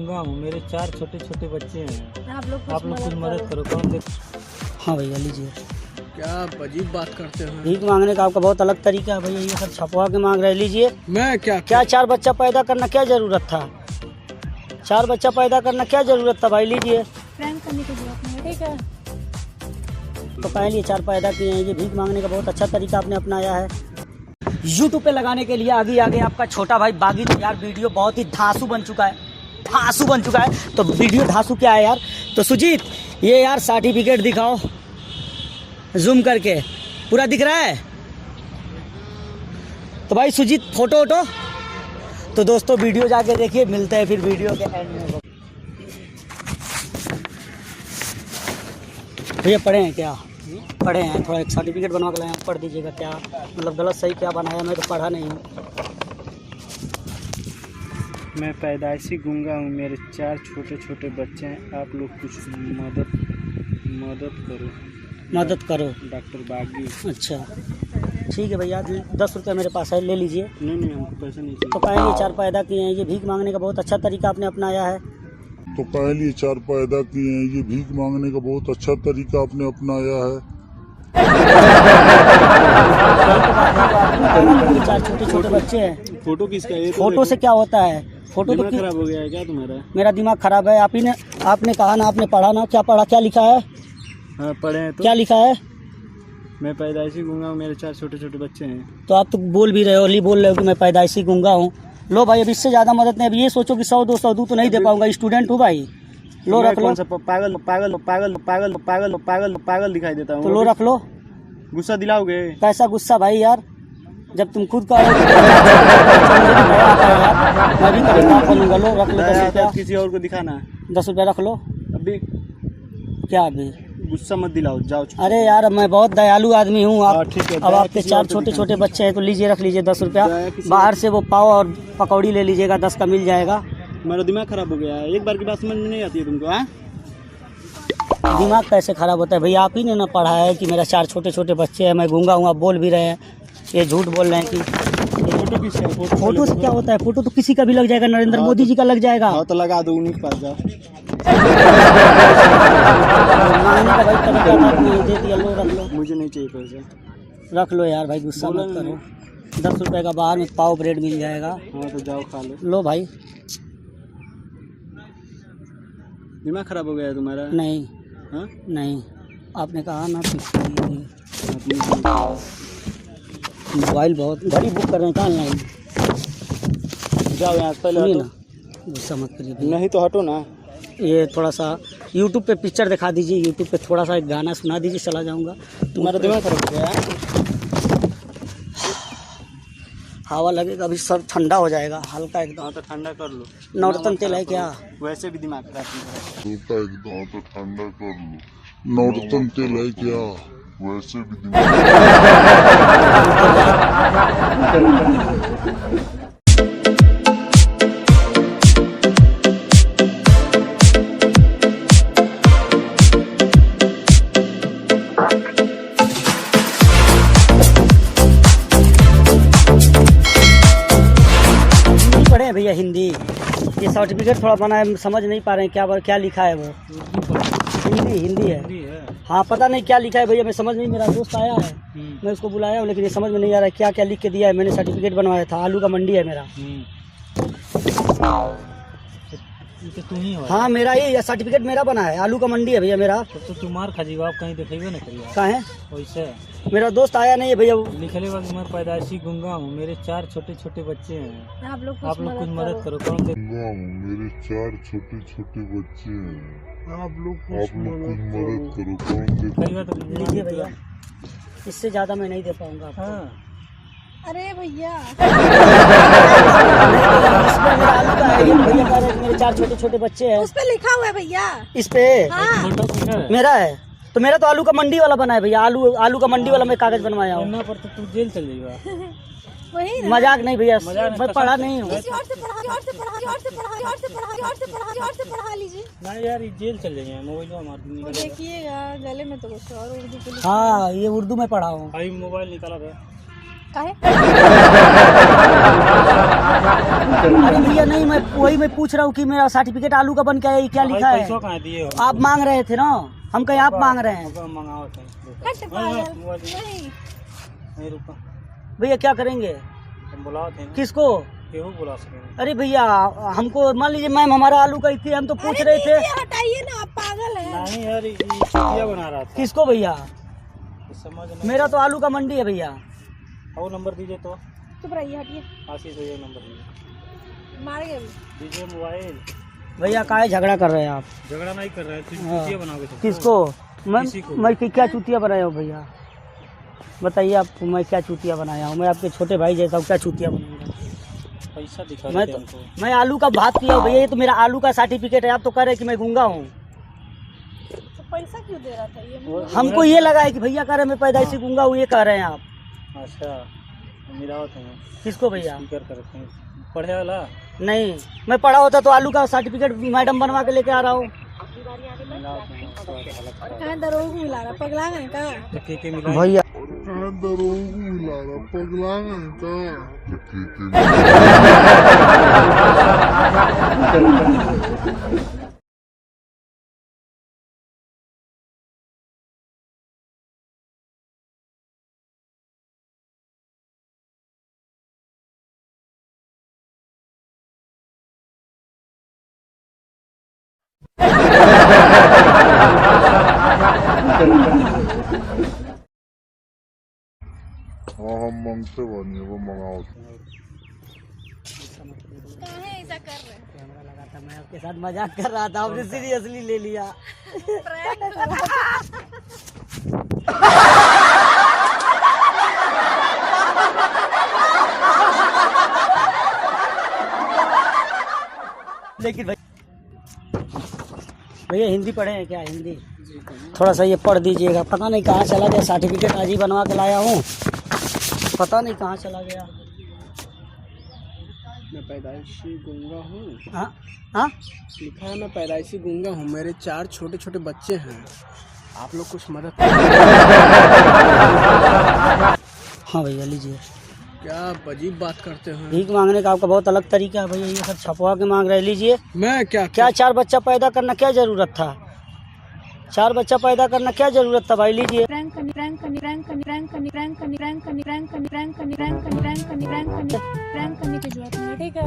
गूंगा हूँ, मेरे 4 छोटे छोटे बच्चे हैं। आप लोग कुछ मदद करो। कौन दे? हाँ भैया लीजिए। क्या अजीब बात करते हैं। भीख मांगने का आपका बहुत अलग तरीका है भैया, ये सब छपवा के मांग रहे। लीजिए। मैं क्या 4 बच्चा पैदा करना क्या जरूरत था? 4 बच्चा पैदा करना क्या जरूरत था भाई? लीजिए। प्रैंक करने की जरूरत नहीं है, ठीक है। तो पहले 4 पैदा किए हैं, ये भीख मांगने का बहुत अच्छा तरीका आपने अपनाया है। यूट्यूब पे लगाने के लिए आगे आपका छोटा भाई बागी। तो यार वीडियो बहुत ही धांसू बन चुका है, धांसू बन चुका है। तो वीडियो धांसू क्या है यार? तो सुजीत ये यार सर्टिफिकेट दिखाओ जूम करके, पूरा दिख रहा है? तो भाई सुजीत फोटो वोटो। तो दोस्तों वीडियो जाके देखिए, मिलते हैं फिर वीडियो के एंड में। भैया पढ़े हैं क्या? पढ़े हैं, थोड़ा एक सर्टिफिकेट बनवा के लाए, पढ़ दीजिएगा। क्या मतलब गलत सही क्या बनाया? मैं तो पढ़ा नहीं हूँ। मैं पैदाइशी गूंगा हूँ, मेरे 4 छोटे छोटे बच्चे हैं। आप लोग कुछ मदद करो। डॉक्टर बागी। अच्छा ठीक है भैया, 10 रुपये मेरे पास है, ले लीजिए। नहीं हमको पैसा नहीं चाहिए। तो पहले 4 पैदा किए हैं, ये भीख मांगने का बहुत अच्छा तरीका आपने अपनाया है। तो पहले 4 पैदा किए हैं, ये भीख मांगने का बहुत अच्छा तरीका आपने अपनाया है। 4 छोटे छोटे बच्चे हैं। फोटो किसका है? फोटो से क्या होता है? फोटो तो खराब हो गया है क्या तुम्हारा? मेरा दिमाग खराब है। आपने कहा ना, आपने पढ़ा ना, क्या पढ़ा? क्या लिखा है? हाँ पढ़े हैं। तो क्या लिखा है? मैं पैदाइशी गूंगा हूँ, मेरे 4 छोटे छोटे बच्चे हैं। तो आप तो बोल भी रहे हो, बोल रहे हो कि मैं पैदाइशी गूंगा हूँ। लो भाई, अब इससे ज़्यादा मदद नहीं। अब ये सोचो कि 100-200 दूँ तो नहीं दे पाऊंगा, स्टूडेंट हूँ भाई। लो रख लो। पागल दिखाई देता हूँ। तो लो रख लो। गुस्सा दिलाओगे? कैसा गुस्सा भाई यार, जब तुम खुद का मैं भी कभी काम करूँगा। लो रख लो 10 रुपया। किसी और को दिखाना। 10 रुपया रख लो। अभी क्या अभी? गुस्सा मत दिलाओ, जाओ। अरे यार मैं बहुत दयालु आदमी हूँ। आप ठीक है। अब आपके 4 छोटे छोटे बच्चे हैं, तो लीजिए, रख लीजिए 10 रुपया। बाहर से वो पाव और पकौड़ी ले लीजिएगा, 10 का मिल जाएगा। मेरा दिमाग खराब हो गया है, एक बार की बात समझ में नहीं आती है तुमको? हाँ दिमाग कैसे खराब होता है भैया? आप ही ने ना पढ़ा है कि मेरा 4 छोटे छोटे बच्चे हैं, मैं गूंगा हूँ। आप बोल भी रहे हैं, ये झूठ बोल रहे हैं कि फोटो किसका है? फोटो से क्या होता है? फोटो तो किसी का भी लग जाएगा, नरेंद्र मोदी जी का लग जाएगा। हाँ तो लगा दो, उन्हीं के पास जाओ। मांगने का भाई तरीका था, आपने दे दिया। लो रख लो। मुझे नहीं चाहिए पैसे। रख लो यार भाई, गुस्सा मत करो। 10 रुपये का बाहर में पाव ब्रेड मिल जाएगा। हाँ तो जाओ खा लो। लो भाई। दिमाग खराब हो गया है तुम्हारा? नहीं। हाँ नहीं, आपने कहा ना मोबाइल बहुत घड़ी बुक कर रहे हैं, कहाँ ऑनलाइन? जाओ यहाँ पहले सुनिए ना, गुस्सा मत करिए भैया। नहीं तो हटो ना। ये थोड़ा सा यूट्यूब पे पिक्चर दिखा दीजिए, यूट्यूब पे थोड़ा सा एक गाना सुना दीजिए, चला जाऊंगा। तुम्हारा दिमाग खराब हो गया है? हवा लगेगा, अभी सर ठंडा हो जाएगा हल्का एकदम। हाँ तो ठंडा कर लो। नौरतन तेल है क्या? वैसे भी दिमाग खराब है। तो ठंडा कर लो। नौरतन तेल है क्या? वैसे भी पढ़े हैं भैया हिंदी? ये सर्टिफिकेट थोड़ा बना है, समझ नहीं पा रहे हैं क्या लिखा है वो। हिंदी है। हाँ पता नहीं क्या लिखा है भैया, मैं समझ नहीं। मेरा दोस्त आया है, मैं उसको बुलाया हूँ, लेकिन ये समझ में नहीं आ रहा है क्या क्या लिख के दिया है। मैंने सर्टिफिकेट बनवाया था, आलू का मंडी है मेरा। तो तुम ही हो? हाँ मेरा ही सर्टिफिकेट मेरा बना है, आलू का मंडी है भैया मेरा। तो तुम्हार खजीब आप कहीं दिखेगा ना करिए। कहाँ है? वैसे मेरा दोस्त आया नहीं है भैया। लिखले वक्त मैं पैदाइशी गूंगा हूँ, मेरे 4 छोटे छोटे बच्चे हैं। आप लोग कुछ मदद करो। कौन दे? मेरे 4 छोटे छोटे बच्चे हैं। आप लोग कुछ मदद करो। कौन दे? लीजिए भैया, इससे ज़्यादा मैं नहीं दे पाऊँगा आपको। हाँ अरे भैया आलू का है, ये भैया कह रहे हैं मेरे 4 छोटे छोटे बच्चे हैं। उस पे लिखा हुआ है भैया। इस पे हाँ। मेरा है, तो मेरा तो आलू का मंडी वाला बना है भैया। आलू का मंडी वाला मैं कागज बनवाया हूँ। पर तो तू जेल चल जाएगा। वही ना? मजाक नहीं भैया, मैं पढ़ा नहीं हूँ। किसी और से पढ़ा लीजिए। ना यार ये जेल चल जाएंगे, मोबाइल मार वो दूंगी। देखिएगा गले में तो कुछ और उर्दू पे लिखा हाँ ये उर्दू में पढ़ा हूँ। भाई मोबाइल निकाला था। काहे? अरे भैया नहीं, मैं पूछ रहा हूँ कि मेरा सर्टिफिकेट आलू का बन के है, क्या लिखा है? पैसों कहाँ दिए हो? आप मांग रहे थे ना, हम कहीं आप मांग रहे हैं। मंगाओ थे। हट पागल। नहीं नहीं रुका, भैया क्या करेंगे? हम बुलाओ थे ना। किसको? केहू बुला सकेंगे। अरे भैया हमको मान लीजिए मैम हमारा आलू का इतने हम तो पूछ रहे थे। लीजिए, हटाइए ना, आप पागल हैं। नहीं यार, ये चुतिया बना रहा था। किसको भैया? समझ नहीं। मेरा तो आलू का मंडी है भैया। वो नंबर दीजिए तो। चुप रहिए, हटिए। आशीष भैया नंबर दीजिए। मार गए अभी। दीजिए मोबाइल। भैया काहे झगड़ा कर रहे हैं आप? झगड़ा नहीं कर रहे थे, हाँ। चुतिया बनाओगे तो। किसको? किसी को। मैं क्या चूतिया बनाया हूँ भैया? बताइए आपको मैं क्या चूतिया बनाया हूँ? मैं आपके छोटे भाई जैसा हूँ, क्या चूतिया बनाऊंगा? पैसा दिखा मैं रहे थे तो हमको। मैं आलू का बात किया हूँ भैया, ये तो मेरा आलू का सर्टिफिकेट है। आप तो कह रहे हैं कि मैं गूंगा हूँ। तो पैसा क्यों दे रहा था ये? हमको ये लगा है कि भैया कह रहे हैं मैं पैदाइशी गूंगा हूँ, ये कह रहे हैं आप। अच्छा मिलाओ थे। किसको भैया? स्पीकर करते हैं पढ़े वाला। नहीं, मैं पढ़ा होता तो आलू का सर्टिफिकेट मैडम बनवा के लेके आ रहा हूँ। मिलाओ थे, कहाँ दरोग मिला रहा, पगला गए का? तो के मिला। भैया कहाँ दरोग मिला रहा, पगला गए का? हाँ हम मांगते बनी, वो मंगाओ। काहे ऐसा कर रहे हैं? कैमरा लगा था, मैं आपके साथ मजाक कर रहा था, आपने सीरियसली ले लिया। लेकिन भैया हिंदी पढ़े हैं क्या? हिंदी थोड़ा सा ये पढ़ दीजिएगा। पता नहीं कहाँ चला गया सर्टिफिकेट, आज ही बनवा के लाया हूँ, पता नहीं कहाँ चला गया। मैं पैदाइशी गूंगा हूँ। हाँ हाँ लिखा है मैं पैदाइशी गूंगा हूँ, मेरे 4 छोटे छोटे बच्चे हैं, आप लोग कुछ मदद। हाँ भैया लीजिए। क्या अजीब बात करते हैं। भीख मांगने का आपका बहुत अलग तरीका है भैया, ये सब छपवा के मांग रहे हैं। लीजिए। मैं क्या 4 बच्चा पैदा करना क्या जरूरत था? 4 बच्चा पैदा करना क्या जरूरत था भाई? लीजिए। ठीक है।